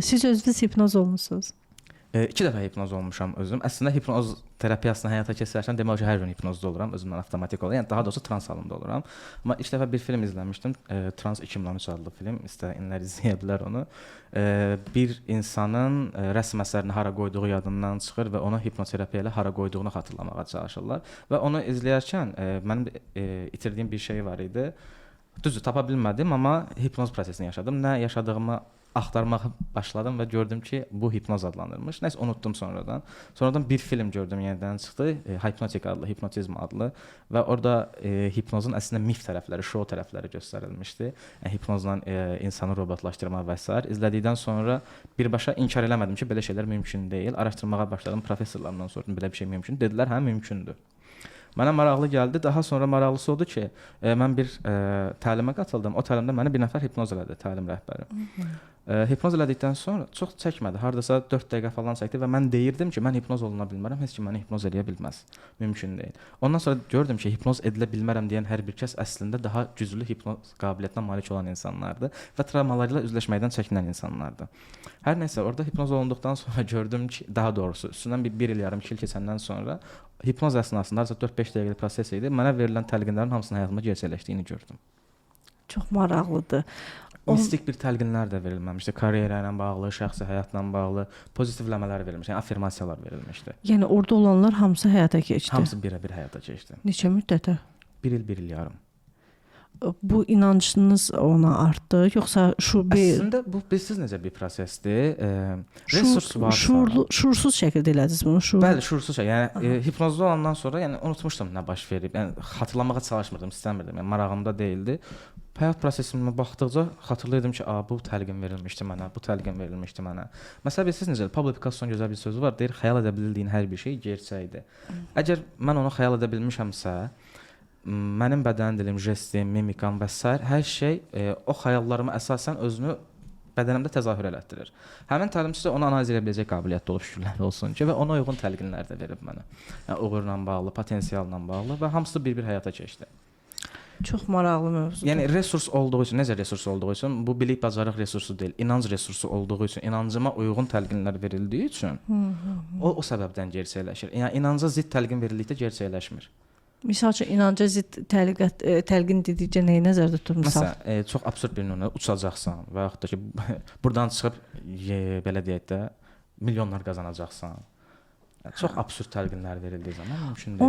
Siz özünüz hipnoz olmusunuz. 2 dəfə hipnoz olmuşam özüm. Əslində hipnoz terapiyasını həyata keçirərkən demək olar ki, hər gün hipnozda oluram, özümdən avtomatik olaraq. Yəni daha doğrusu trans halında oluram. Amma ilk dəfə bir film izləmişdim. Trans 2013 adlı film. İstəyənlər izləyə bilər onu. Bir insanın rəsm əsərini hara qoyduğu yadından çıxır və onu hipnoterapiya ilə hara qoyduğunu xatırlamağa çalışırlar. Və onu izləyərkən mənim itirdiyim bir şey var idi. Düzdür, tapa bilmədim, amma hipnoz prosesini yaşadım. Nə yaşadığımı axtarmağa başladım və gördüm ki, bu hipnoz adlanırmış. Nəsə unutdum sonradan. Sonradan bir film gördüm, yenidən çıxdı. Hypnotic adlı, hipnotizm adlı və orada hipnozun əslində mif tərəfləri, şou tərəfləri göstərilmişdi. Yəni hipnozla insanı robotlaşdırma və s. İzlədikdən sonra birbaşa inkar eləmədim ki, belə şeylər mümkün deyil. Araşdırmağa başladım, professorlardan sordum, belə bir şey mümkün. Dedilər, hə, mümkündür. Mənə maraqlı gəldi. Daha sonra maraqlısı odur ki, mən bir təlimə qatıldım. O təlimdə məni bir nəfər hipnoz elədi, təlim rəhbəri. Hipnoz elədikdən sonra çox çəkmədi. Hardasa 4 dəqiqə falan çəkdi və mən deyirdim ki, mən hipnoz oluna bilmərəm, heç kim məni hipnoz eləyə bilməz. Mümkün deyil. Ondan sonra gördüm ki, hipnoz edilə bilmərəm deyən hər bir kəs əslində daha güclü hipnoz qabiliyyətinə malik olan insanlardır və travmalarıyla üzləşməkdən çəkinən insanlardır. Hər nəsə, orada hipnoz olunduqdan sonra gördüm ki, daha doğrusu üstündən bir il yarım, 2 il keçəndən sonra hipnoz əsnasında hardasa 4-5 dəqiqəlik proses idi. Mənə verilən təlqinlərin hamısının həyatımda gerçəkləşdiyini gördüm. Çox maraqlıdır. Mistik bir təlqinlər də verilməmişdi. Karyera ilə bağlı, şəxsi həyatla bağlı pozitivləmələr verilmişdi, yəni affirmasiyalar verilmişdi. Yəni orada olanlar hamısı həyata keçdi. Hamısı birə-bir həyata keçdi. Neçə müddətə? 1 il yarım. Bu inancınız ona artdı, yoxsa Əslində bu bilirsiz necə bir prosesdir? Resurs varsa, şuursuz şəkildə elədiniz bunu? Bəli, şuursuz şəkildə. Yəni hipnozda olandan sonra yəni unutmuşdum nə baş verib. Yəni xatırlamağa çalışmırdım, istəmirdim. Yəni marağımda deyildi. Həyat prosesimə baxdıqca xatırlayırdım ki, bu təlqin verilmişdi mənə, bu təlqin verilmişdi mənə. Məsələn, bilirsiz necə? Pablo Picasso'nun gözəl bir sözü var, deyir, xəyal edə bildiyin hər bir şey gerçəkdir. Əgər mən onu xəyal edə bilmişəmsə, mənim bədən dilim, jestim, mimikam və s. hər şey o xəyallarıma əsasən özünü bədənimdə təzahür elətdirir. Həmin təlimçi də onu analiz edə biləcək qabiliyyətdə olub, şükürlər olsun ki, və ona uyğun təlqinlər də verib mənə. Yəni uğurla bağlı, potensialla bağlı və hamısı bir həyata keçdi. Çox maraqlı mövzudur. Yəni resurs olduğu üçün, necə resurs olduğu üçün, bu bilik bacarıq resursu deyil, inanc resursu olduğu üçün, inancıma uyğun təlqinlər verildiyi üçün o səbəbdən gerçəkləşir. Yəni inanca zidd təlqin verildikdə gerçəkləşmir. Misal üçün inanca zidd təlqin dedikcə nəyi nəzərdə tutmusan? Məsələn, çox absurd bir nümunə, uçacaqsan və yaxud da ki, buradan çıxıb belə deyək də milyonlar qazanacaqsan. Yəni, çox absurd təlqinlər verildiyi zaman mümkün deyil.